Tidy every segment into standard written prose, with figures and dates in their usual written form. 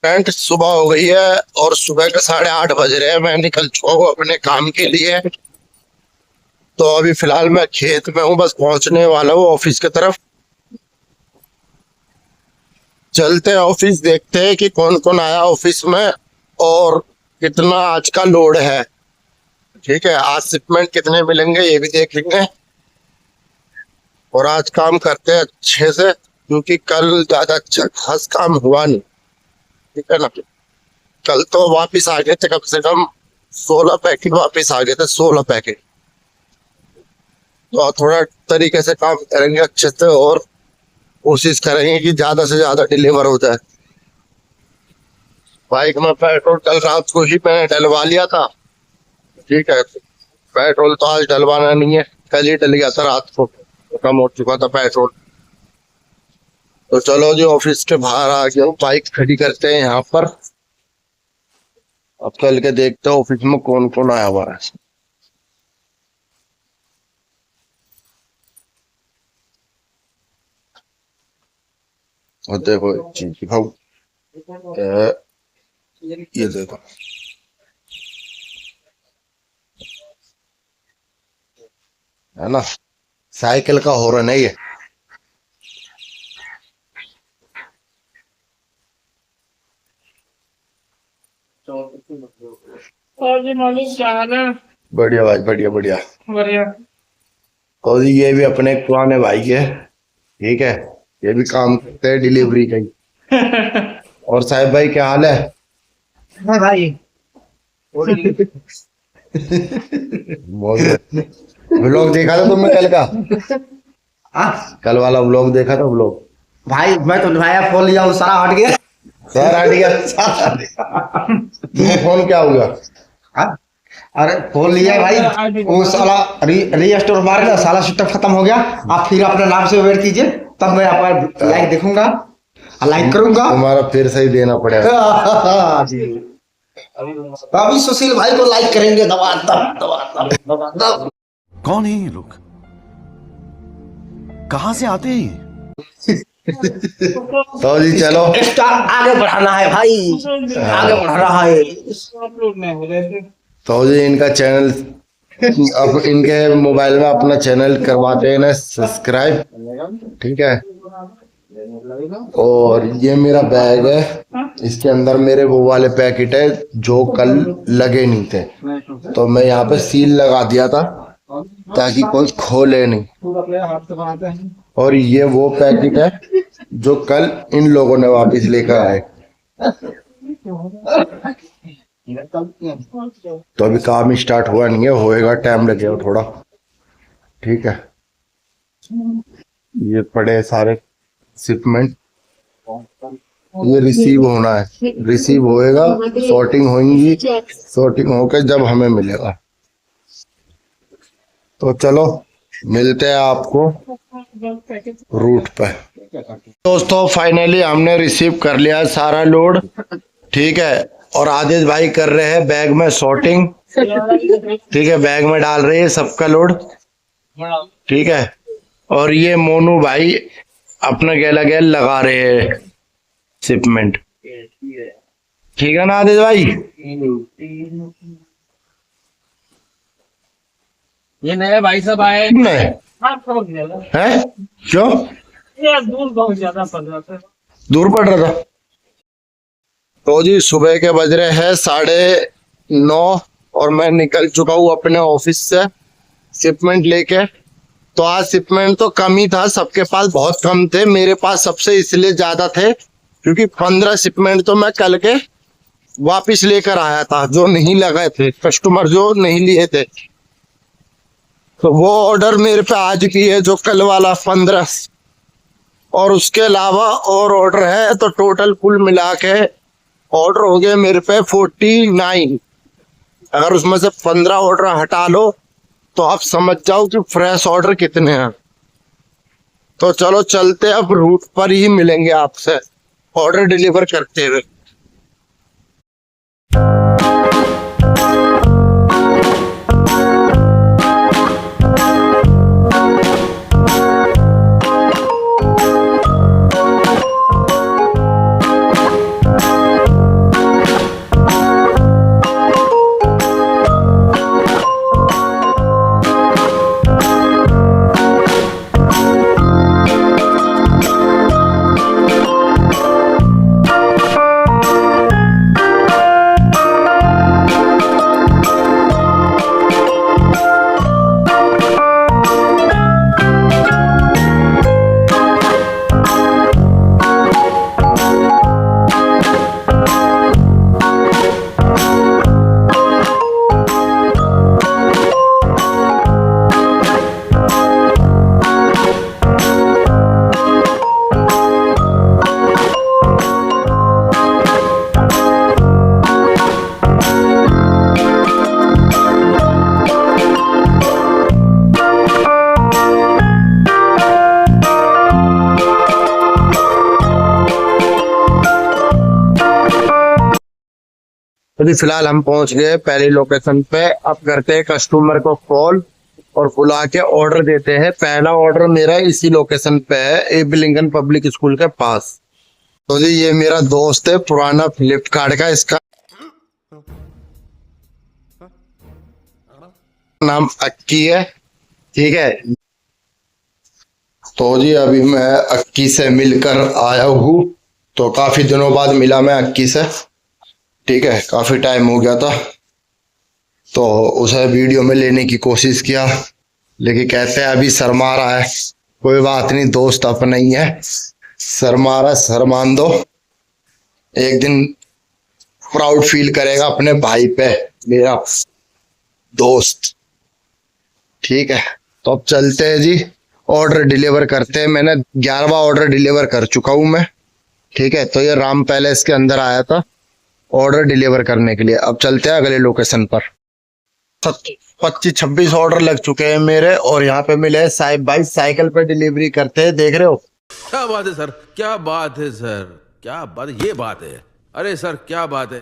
Friend, सुबह हो गई है और सुबह के 8:30 बज रहे हैं। मैं निकल चुका हूँ अपने काम के लिए। तो अभी फिलहाल मैं खेत में हूँ, बस पहुंचने वाला हूँ ऑफिस की तरफ। चलते हैं ऑफिस, देखते हैं कि कौन कौन आया ऑफिस में और कितना आज का लोड है। ठीक है, आज शिपमेंट कितने मिलेंगे ये भी देखेंगे और आज काम करते हैं अच्छे से, क्योंकि कल ज्यादा अच्छा खास काम हुआ नहीं। ठीक है ना, कल तो वापिस आ गए थे कम से कम 16 पैकेट वापिस आ गए थे, 16 पैकेट। तो थोड़ा तरीके से काम करेंगे अच्छे से और कोशिश करेंगे कि ज्यादा से ज्यादा डिलीवर हो जाए। बाइक में पेट्रोल कल रात को ही मैंने डलवा लिया था। ठीक है, पेट्रोल तो आज डलवाना नहीं है, कल ही डल गया था रात को, कम हो चुका था पेट्रोल। तो चलो जी, ऑफिस के बाहर आ गया हूँ, बाइक खड़ी करते हैं यहाँ पर। अब चल के देखते हैं ऑफिस में कौन कौन आया हुआ है। और देखो एक चीज दिखाऊं, ये देखो, है ना, साइकिल का हॉर्न है ये। और जी मौलिक क्या हाल है? बढ़िया भाई, बढ़िया बढ़िया। बढ़िया। और ये भी अपने पुराने भाई है। ठीक है, ये भी काम करते हैं डिलीवरी का ही। और साहिब भाई क्या हाल है? हाँ भाई। व्लॉग देखा था तुमने कल का? हाँ कल वाला व्लॉग देखा था? व्लॉग भाई, मैं तो नया फोन लिया हूँ, सारा हट गया। सर हट गया। तुम्हें फोन क्या हुआ? हाँ? अरे फोन लिया भाई, वो साला रीस्टोर मार गया, साला सिस्टम खत्म हो गया। आप फिर अपने नाम से वेट कीजिए, तब मैं आपका लाइक देखूंगा, लाइक करूंगा। तुम्हारा फिर से ही देना पड़ेगा। अभी सुशील भाई को लाइक करेंगे, दबा दब दबा दब दबा दब। कौन है ये लोग? कहां से आते हैं ये? तो जी चलो, स्टार आगे बढ़ाना है भाई, आगे बढ़ाना है। अपलोड नहीं हो रहे थे। तो जी इनका चैनल, अब इनके मोबाइल में अपना चैनल करवाते हैं ना सब्सक्राइब। ठीक है, और ये मेरा बैग है, इसके अंदर मेरे वो वाले पैकेट है जो कल लगे नहीं थे, तो मैं यहाँ पे सील लगा दिया था ताकि कोई खोले नहीं। अपने हाथ से बनाते हैं। और ये वो पैकेट है जो कल इन लोगों ने वापस लेकर आए। तो अभी काम स्टार्ट हुआ नहीं है, होएगा, टाइम लगेगा थोड़ा। ठीक है, ये पड़े सारे शिपमेंट, ये रिसीव होना है, रिसीव होएगा, सॉर्टिंग होंगी, सॉर्टिंग होकर जब हमें मिलेगा। तो चलो मिलते हैं आपको रूट पे। दोस्तों फाइनली हमने रिसीव कर लिया सारा लोड। ठीक है, और आदित्य भाई कर रहे हैं बैग में सॉर्टिंग। ठीक है, बैग में डाल रहे हैं सबका लोड। ठीक है, और ये मोनू भाई अपना गैला गैल लगा रहे हैं शिपमेंट। ठीक है ना आदित्य भाई? ये नए भाई साहब आए नहीं है, क्यों? ये दूर बहुत ज्यादा पड़ रहा था। दूर पड़ रहा था। तो जी सुबह के बज रहे हैं 9:30 और मैं निकल चुका हूँ अपने ऑफिस से शिपमेंट लेके। तो आज शिपमेंट तो कम ही था, सबके पास बहुत कम थे, मेरे पास सबसे इसलिए ज्यादा थे क्योंकि 15 शिपमेंट तो मैं कल के वापिस लेकर आया था, जो नहीं लगाए थे, कस्टमर जो नहीं लिए थे। तो वो ऑर्डर मेरे पे आज भी है जो कल वाला 15, और उसके अलावा और ऑर्डर है, तो टोटल कुल मिला के ऑर्डर हो गए मेरे पे 49। अगर उसमें से 15 ऑर्डर हटा लो तो आप समझ जाओ कि फ्रेश ऑर्डर कितने हैं। तो चलो चलते, अब रूट पर ही मिलेंगे आपसे ऑर्डर डिलीवर करते हुए। अभी फिलहाल हम पहुंच गए पहली लोकेशन पे। अब करते हैं कस्टमर को कॉल और बुला के ऑर्डर देते हैं। पहला ऑर्डर मेरा इसी लोकेशन पे है, एबी लिंकन पब्लिक स्कूल के पास। तो जी ये मेरा दोस्त है पुराना फ्लिपकार्ट का, इसका नाम अक्की है, ठीक है। तो जी अभी मैं अक्की से मिलकर आया हूँ। तो काफी दिनों बाद मिला मैं अक्की से, ठीक है, काफी टाइम हो गया था। तो उसे वीडियो में लेने की कोशिश किया, लेकिन कहते हैं अभी शर्मा रहा है। कोई बात नहीं, दोस्त अपना ही है, शर्मा रहा शर्मान दो। एक दिन प्राउड फील करेगा अपने भाई पे, मेरा दोस्त, ठीक है। तो अब चलते हैं जी, ऑर्डर डिलीवर करते हैं। मैंने 11वां ऑर्डर डिलीवर कर चुका हूं मैं, ठीक है। तो ये राम पैलेस के अंदर आया था ऑर्डर डिलीवर करने के लिए। अब चलते हैं अगले लोकेशन पर। 25-26 ऑर्डर लग चुके हैं मेरे, और यहाँ पे मिले हैं साहिब भाई, साइकिल पे डिलीवरी करते हैं, देख रहे हो। क्या बात है सर, क्या बात है सर, क्या बात, ये बात है। अरे सर क्या बात है।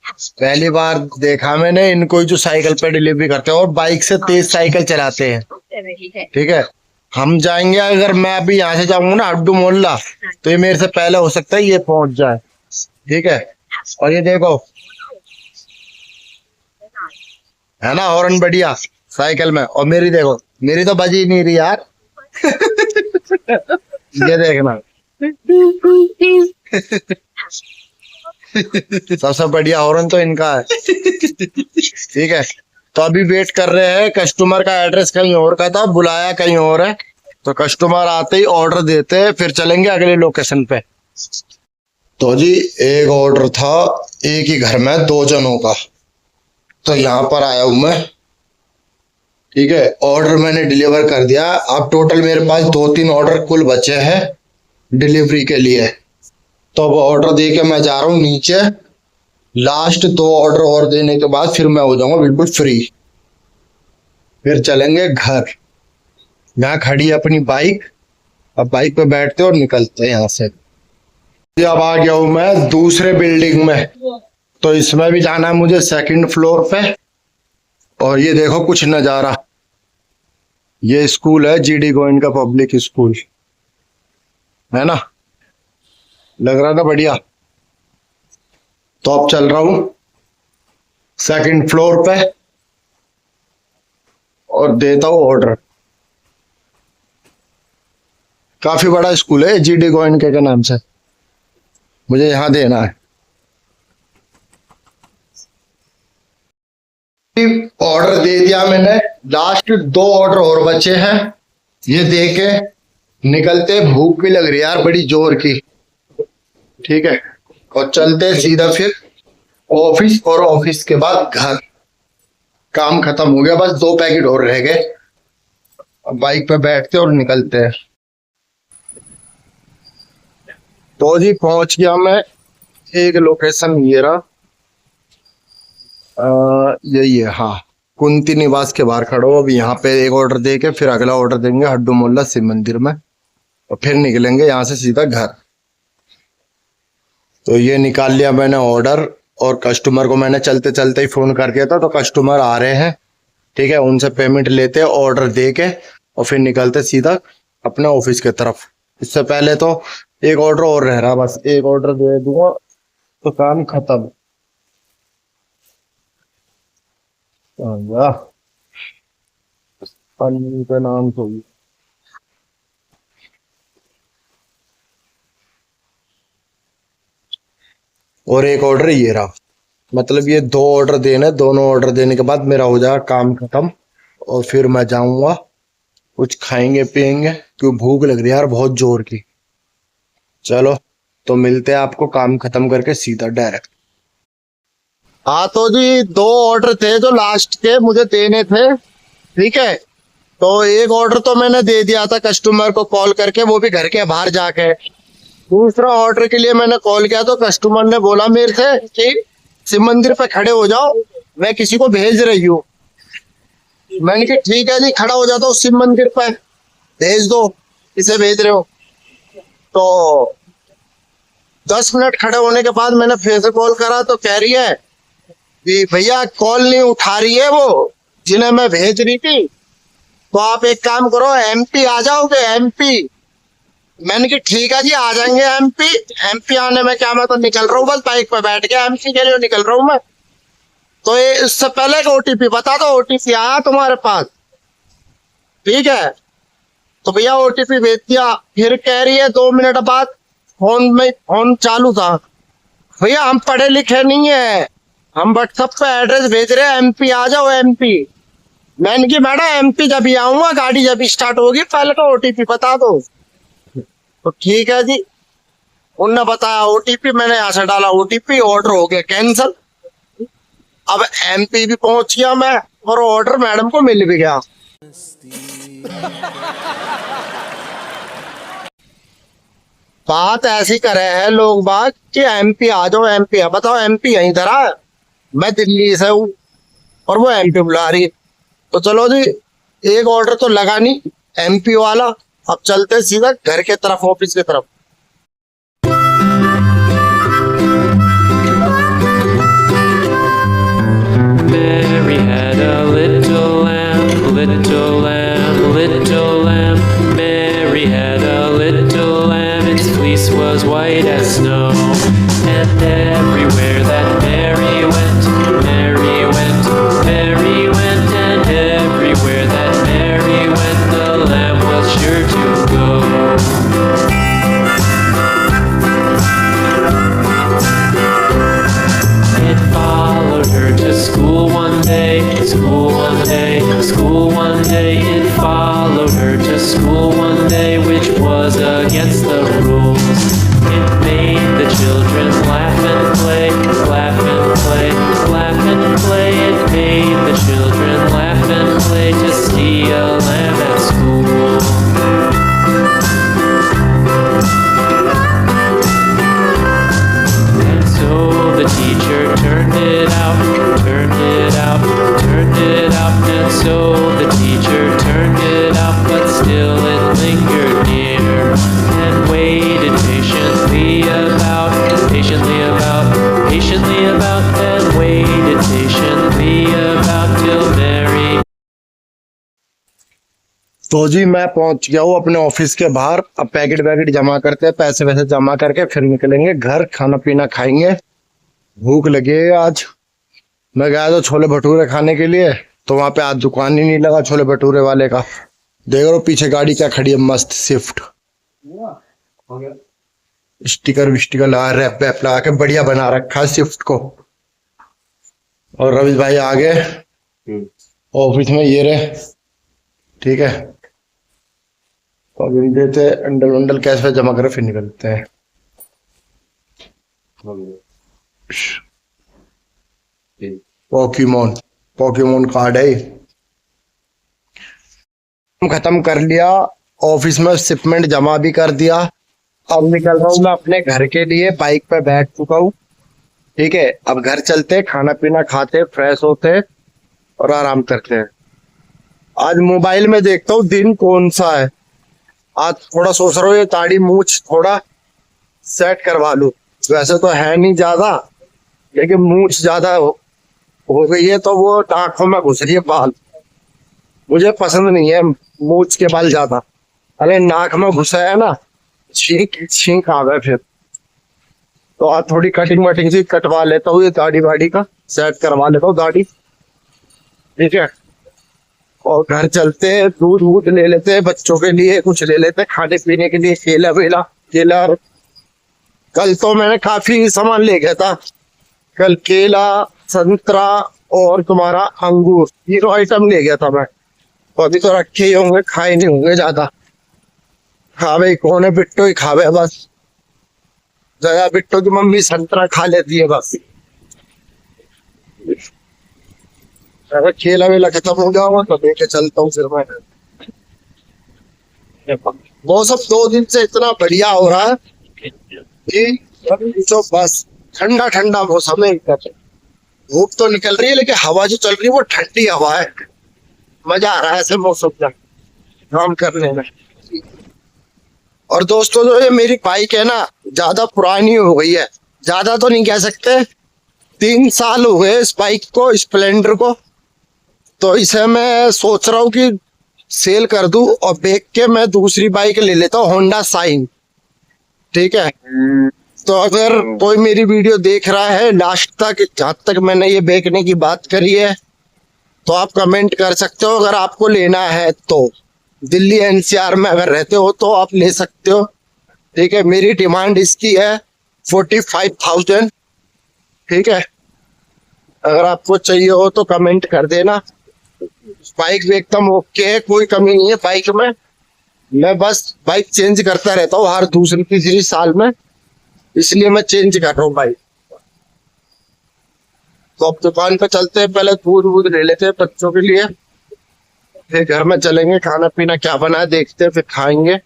पहली बार देखा मैंने इनको, जो साइकिल पे डिलीवरी करते हैं और बाइक से तेज साइकिल चलाते हैं, ठीक है। हम जाएंगे, अगर मैं अभी यहाँ से जाऊंगा ना हड्डू मोहल्ला, तो ये मेरे से पहले हो सकता है ये पहुंच जाए, ठीक है। और ये देखो, है ना हॉर्न बढ़िया साइकिल में, और मेरी देखो, मेरी तो बजी नहीं रही यार। ये देखना, सबसे बढ़िया हॉर्न तो इनका है, ठीक है। तो अभी वेट कर रहे हैं, कस्टमर का एड्रेस कहीं और का था, बुलाया कहीं और है। तो कस्टमर आते ही ऑर्डर देते हैं, फिर चलेंगे अगले लोकेशन पे। तो जी एक ऑर्डर था एक ही घर में 2 जनों का, तो यहाँ पर आया हूं मैं, ठीक है। ऑर्डर मैंने डिलीवर कर दिया। अब टोटल मेरे पास 2-3 ऑर्डर कुल बचे हैं डिलीवरी के लिए। तो अब ऑर्डर दे के मैं जा रहा हूँ नीचे। लास्ट 2 ऑर्डर और देने के बाद फिर मैं हो जाऊंगा बिल्कुल फ्री, फिर चलेंगे घर। यहाँ खड़ी है अपनी बाइक, अब बाइक पे बैठते और निकलते हैं यहाँ से। अब आ गया हूँ मैं दूसरे बिल्डिंग में, तो इसमें भी जाना है मुझे 2nd फ्लोर पे। और ये देखो कुछ नजारा, ये स्कूल है जीडी गोविंद का पब्लिक स्कूल, है ना, लग रहा था बढ़िया। तो अब चल रहा हूं 2nd फ्लोर पे और देता हूं ऑर्डर। काफी बड़ा स्कूल है जीडी गोविंद के नाम से, मुझे यहां देना है। ऑर्डर दे दिया मैंने, लास्ट 2 ऑर्डर और बचे हैं, ये दे के निकलते। भूख भी लग रही है यार बड़ी जोर की, ठीक है। और चलते सीधा फिर ऑफिस, और ऑफिस के बाद घर। काम खत्म हो गया, बस 2 पैकेट और रह गए। अब बाइक पे बैठते और निकलते हैं। तो जी पहुंच गया मैं एक लोकेशन, ये रहा, यही है, हाँ, कुंती निवास के बाहर खड़ा हो। अभी यहाँ पे एक ऑर्डर दे के फिर अगला ऑर्डर देंगे हड्डू मोहल्ला शिव मंदिर में, और फिर निकलेंगे यहाँ से सीधा घर। तो ये निकाल लिया मैंने ऑर्डर, और कस्टमर को मैंने चलते चलते ही फोन कर दिया था। तो कस्टमर आ रहे हैं, ठीक है, उनसे पेमेंट लेते ऑर्डर दे के, और फिर निकलते सीधा अपने ऑफिस की तरफ। इससे पहले तो एक ऑर्डर और रह रहा, बस एक ऑर्डर दे दूंगा तो काम खत्म। पन्नी का नाम तो और एक ऑर्डर ये रहा, मतलब ये 2 ऑर्डर देने, दोनों ऑर्डर देने के बाद मेरा हो जाएगा काम खत्म। और फिर मैं जाऊंगा कुछ खाएंगे पिएंगे, क्यों भूख लग रही है यार बहुत जोर की। चलो तो मिलते हैं आपको काम खत्म करके सीधा डायरेक्ट। हाँ तो जी 2 ऑर्डर थे जो लास्ट के मुझे देने थे, ठीक है। तो एक ऑर्डर तो मैंने दे दिया था कस्टमर को कॉल करके, वो भी घर के बाहर जाके। दूसरा ऑर्डर के लिए मैंने कॉल किया तो कस्टमर ने बोला मेरे से कि शिव मंदिर पे खड़े हो जाओ, मैं किसी को भेज रही हूँ। मैंने कहा ठीक है जी, खड़ा हो जाता हूँ शिव मंदिर पे, भेज दो किसे भेज रहे हो। तो 10 मिनट खड़े होने के बाद मैंने फिर से कॉल करा तो कह रही है भैया कॉल नहीं उठा रही है वो जिन्हें मैं भेज रही थी। तो आप एक काम करो, एमपी आ जाओगे एमपी। मैंने कि ठीक है जी आ जाएंगे एमपी। एमपी आने में क्या, मैं तो निकल रहा हूँ बस बाइक पे बैठ के, एमपी के लिए निकल रहा हूँ मैं। तो ये इससे पहले का ओटीपी बता दो, ओटीपी आया तुम्हारे पास? ठीक है तो भैया ओटीपी भेज दिया। फिर कह रही है 2 मिनट बाद फोन चालू था। भैया हम पढ़े लिखे नहीं है, हम व्हाट्सएप पे एड्रेस भेज रहे हैं, एमपी आ जाओ एमपी। मैंने की मैडम एमपी जब ही आऊंगा, गाड़ी जब स्टार्ट होगी, पहले तो ओटीपी बता दो। तो ठीक है जी, उनने बताया ओटीपी, मैंने यहाँ से डाला ओटीपी, ऑर्डर हो गया कैंसिल। अब एमपी भी पहुंच गया मैं और ऑर्डर मैडम को मिल भी गया। बात ऐसी करे हैं लोग बात कि एमपी आ जाओ एमपी। बताओ एमपी यहीं धरा है, मैं दिल्ली से हूँ और वो एमपी बुला रही है। तो चलो जी, एक ऑर्डर तो लगा नहीं एमपी वाला। अब चलते सीधा घर के तरफ, ऑफिस की तरफ। Mary had a little lamb, little lamb, little lamb. Mary had a little lamb, its fleece was white as snow. And everywhere that Mary went, Mary went, Mary went. And everywhere that Mary went, the lamb was sure to go. It followed her to school one day, school one day, school one day. It followed her to school one day, which was against the rules. It made the children laugh and play, laugh and play, laugh and play. It made the children laugh and play to see a lamb at school. So the teacher turned it out, turned it out, turned it out. And so the teacher turned it out, but still it lingered near and waited patiently about, patiently about, patiently about, and waited patiently about till Mary. तो जी मैं पहुंच गया हूँ अपने office के बाहर। अब packet वैकेट जमा करते हैं, पैसे वैसे जमा करके फिर निकलेंगे घर, खाना पीना खाएंगे। भूख लगी है आज। मैं गया था छोले भटूरे खाने के लिए, तो वहां पे आज दुकान ही नहीं लगा छोले भटूरे वाले का। देख रहे हो पीछे गाड़ी क्या खड़ी है, मस्त स्विफ्ट। स्टिकर विस्टिकर लगा, रैप वैप लगा के बढ़िया बना रखा है स्विफ्ट को। और रवि भाई आ गए ऑफिस में, ये रहे। ठीक है तो अभी देते अंडल वंडल कैश पे जमा कर फिर निकलते हैं। पोकेमोन, पोकेमोन कार्ड है। खत्म कर लिया ऑफिस में, शिपमेंट जमा भी कर दिया। अब निकल रहा हूँ मैं अपने घर के लिए, बाइक पे बैठ चुका हूँ। ठीक है अब घर चलते, खाना पीना खाते, फ्रेश होते और आराम करते हैं। आज मोबाइल में देखता हूँ दिन कौन सा है। आज थोड़ा सोच रहा हूँ ये दाढ़ी मूछ थोड़ा सेट करवा लूं। वैसे तो है नहीं ज्यादा, लेकिन मूछ ज्यादा हो गई है तो वो आंखों में घुस रही है बाल। मुझे पसंद नहीं है मूछ के बाल ज्यादा। अरे नाक में घुसा है ना, छींक छींक आ गए फिर। तो आज थोड़ी कटिंग वटिंग से कटवा लेता हूँ, ये दाढ़ी वाड़ी का सेट करवा लेता हूँ दाढ़ी। ठीक है और घर चलते हैं, दूध वूध ले लेते हैं, बच्चों के लिए कुछ ले लेते हैं खाने पीने के लिए, केला वेला। केला कल तो मैंने काफी सामान ले गया था। कल केला, संतरा और तुम्हारा अंगूर, ये तो आइटम ले गया था मैं। तो अभी तो रखे ही होंगे, खाए नहीं होंगे ज्यादा। खावे कौन है, बिट्टो ही खावे बस। जया बिट्टो की मम्मी संतरा खा लेती है बस। अगर केला वेला खत्म हो गया तो लेके चलता हूँ फिर मैं। मौसम 2 दिन से इतना बढ़िया हो रहा है कि तो बस ठंडा ठंडा मौसम है। धूप तो निकल रही है लेकिन हवा जो चल रही है वो ठंडी हवा है। मजा आ रहा है ऐसे मौसम का काम करने में। और दोस्तों जो ये मेरी बाइक है ना, ज्यादा पुरानी हो गई है। ज्यादा तो नहीं कह सकते, 3 साल हो गए इस बाइक को, स्प्लेंडर को। तो इसे मैं सोच रहा हूँ कि सेल कर दूं और बेच के मैं दूसरी बाइक ले लेता हूँ, होंडा साइन। ठीक है, तो अगर कोई मेरी वीडियो देख रहा है लास्ट तक, जहां तक मैंने ये बेचने की बात करी है, तो आप कमेंट कर सकते हो। अगर आपको लेना है तो दिल्ली एनसीआर में अगर रहते हो तो आप ले सकते हो। ठीक है, मेरी डिमांड इसकी है 45,000। ठीक है, अगर आपको चाहिए हो तो कमेंट कर देना। बाइक भी एकदम ओके है, कोई कमी नहीं है बाइक में। मैं बस बाइक चेंज करता रहता हूँ हर दूसरी तीसरी साल में, इसलिए मैं चेंज कर रहा हूँ बाइक। तो अब दुकान पे चलते हैं, पहले दूध वूध ले लेते हैं बच्चों के लिए, फिर घर में चलेंगे, खाना पीना क्या बना है देखते हैं, फिर खाएंगे।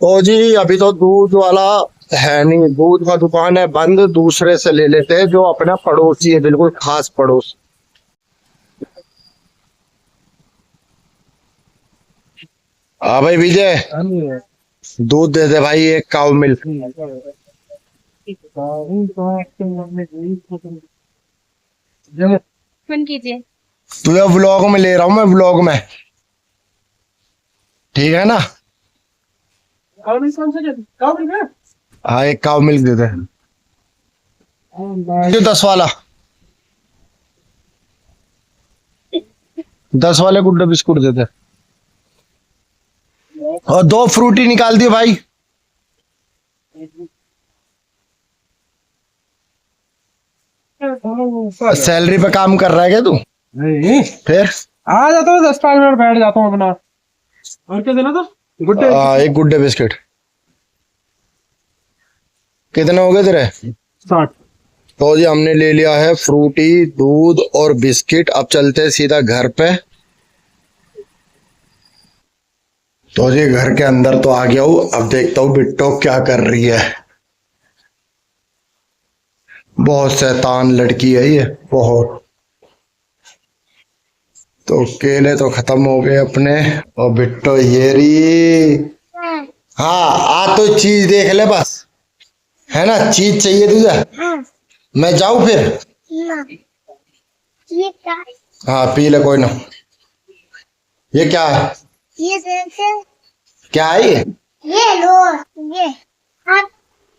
तो जी अभी तो दूध वाला है नहीं, दूध का दुकान है बंद, दूसरे से ले लेते हैं जो अपना पड़ोसी है, बिल्कुल खास पड़ोसी। हाँ भाई विजय, दूध दे दे भाई, एक काउ मिल्क। फोन कीजिए। तुझे व्लॉग में ले रहा हूँ मैं, व्लॉग में, ठीक है ना। हाँ एक काउ मिल्क दे दे, जो 10 वाला, 10 वाले गुड्डे बिस्कुट दे दे, और 2 फ्रूटी निकाल दिए भाई। सैलरी पे काम कर रहा है क्या तू? नहीं, फिर आ जाता हूँ 10-5 मिनट बैठ जाता हूँ अपना। और क्या देना था? गुड्डे। एक गुड्डे बिस्किट। कितने हो गए तेरे? 60। तो जी हमने ले लिया है फ्रूटी, दूध और बिस्किट। अब चलते हैं सीधा घर पे। तो जी घर के अंदर तो आ गया हूँ, अब देखता हूँ बिट्टो क्या कर रही है। बहुत शैतान लड़की है ये, बहुत। तो केले तो खत्म हो गए अपने, और बिट्टो ये रही। हाँ आ तो चीज देख ले बस, है ना, चीज चाहिए तुझे? मैं जाऊं फिर? ये क्या? हाँ पी ले, कोई ना। ये क्या है? ये जैसे क्या है ये लो, ये आप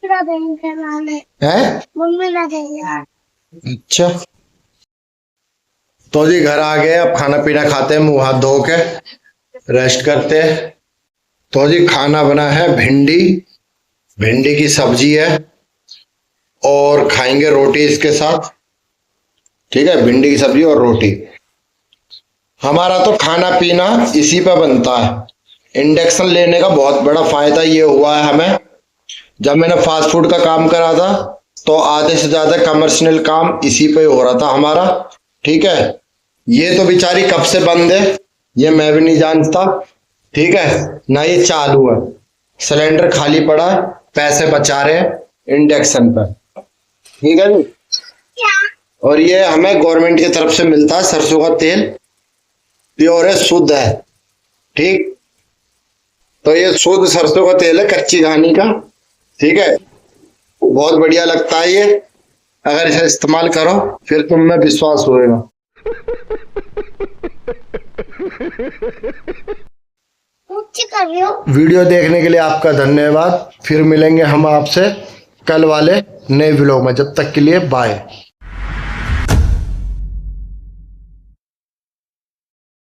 पूरा बैंक करवा ले, है? मम्मी ना देगा। अच्छा, तो जी घर आ गए, अब खाना पीना खाते हैं, मुंह हाथ धो के रेस्ट करते हैं। तो जी खाना बना है भिंडी की सब्जी है, और खाएंगे रोटी इसके साथ। ठीक है, भिंडी की सब्जी और रोटी। हमारा तो खाना पीना इसी पे बनता है। इंडक्शन लेने का बहुत बड़ा फायदा ये हुआ है हमें, जब मैंने फास्ट फूड का काम करा था तो आधे से ज्यादा कमर्शियल काम इसी पे हो रहा था हमारा। ठीक है, ये तो बेचारी कब से बंद है ये मैं भी नहीं जानता। ठीक है ना, ये चालू है, सिलेंडर खाली पड़ा है, पैसे बचा रहे हैं इंडक्शन पर। ठीक है जी, और ये हमें गवर्नमेंट की तरफ से मिलता है सरसों का तेल, प्योर है, शुद्ध है। ठीक, तो ये शुद्ध सरसों का तेल है, कच्ची घानी का। ठीक है, बहुत बढ़िया लगता है ये, अगर इसे इस्तेमाल करो फिर तुम में विश्वास होएगा। कर रही हो? वीडियो देखने के लिए आपका धन्यवाद। फिर मिलेंगे हम आपसे कल वाले नए व्लॉग में, जब तक के लिए बाय।